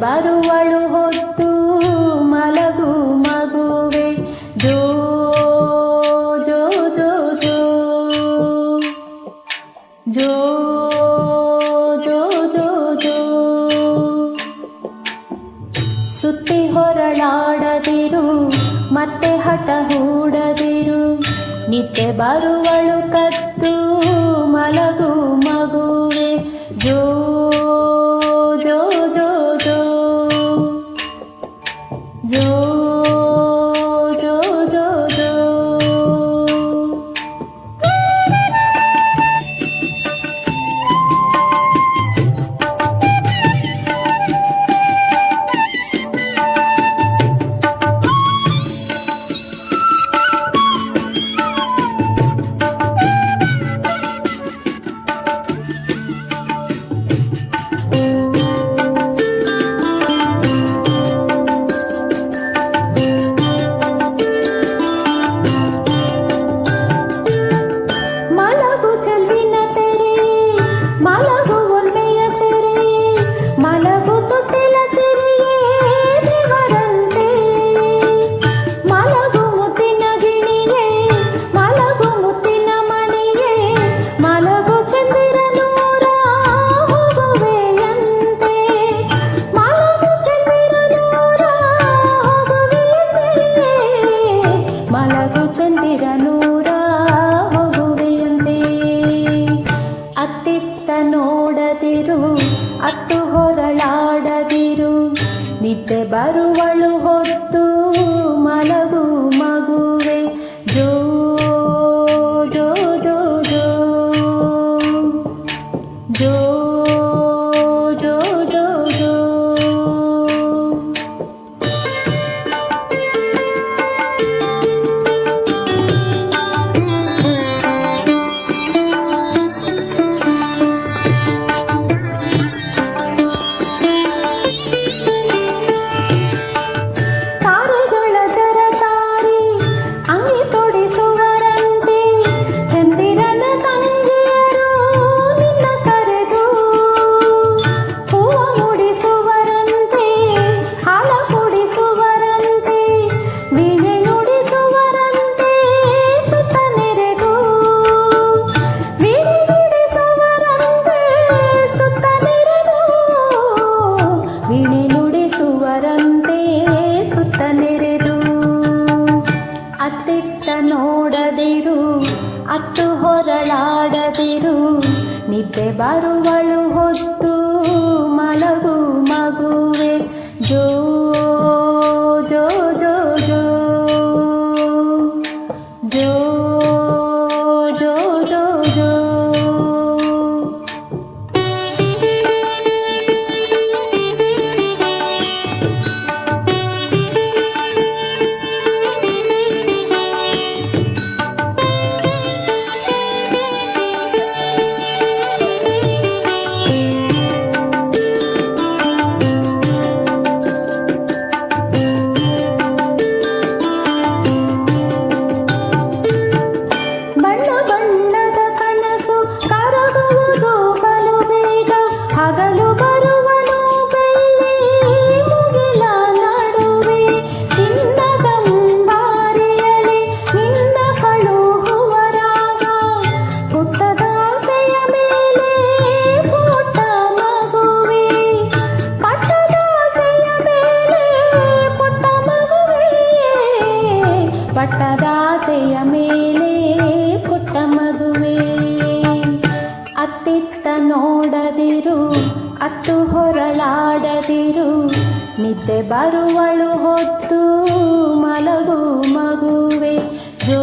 ಬರುವಳು ಹೊತ್ತು ಮಲಗು ಮಗುವೆ ಜೋ ಜೋ ಜೋ ಜೋ ಜೋ ಜೋ ಜೋ ಜೋ ಸುತ್ತಿ ಹೊರಳಾಡದಿರು ಮತ್ತೆ ಹಠ ಹೂಡದಿರು ನಿತ್ಯ ಬರುವಳು ಕತ್ತು ಮಲಗು ಮಗುವೆ ಜೋ ಜೋ ಜೋ ಜೋ ಜೋ ಜೋ ಜೋ ಜೋ ಮಲಗು ಚಂದಿರನೂರ ಹೋಗುವೆಯಂತೆ ಅತ್ತಿತ್ತ ನೋಡದಿರು ಅತ್ತು ಹೊರಳಾಡದಿರು ನಿದ್ದೆ ಬರುವಳು ಹೊತ್ತು ಮಲಗು ಮಗುವೆ ಜೋ ಜೋ ಜೋ ಜೋ ಜೋ ಜೋ ಜೋ ಜೋ ವೀಣೆ ನುಡಿಸುವರಂತೆ ಸುತ್ತ ನೆರೆದು ಅತ್ತಿತ್ತ ನೋಡದಿರು ಅತ್ತು ಹೊರಳಾಡದಿರು ನಿದ್ದೆ ಬರುವಳು ಹೊತ್ತು ಮಲಗು ಮಗುವೆ ಜೋ ಜೋ ಜೋ ಜೋ ಜೋ ಜೋ ಜೋ ಜೋ ಪಟ್ಟದಾಸೆಯ ಮೇಲೆ ಪುಟ್ಟ ಮಗುವೆ ಅತ್ತಿತ್ತ ನೋಡದಿರು ಅತ್ತು ಹೊರಳಾಡದಿರು ನಿದ್ದೆ ಬರುವಳು ಹೊತ್ತು ಮಲಗು ಮಗುವೆ ಜೋ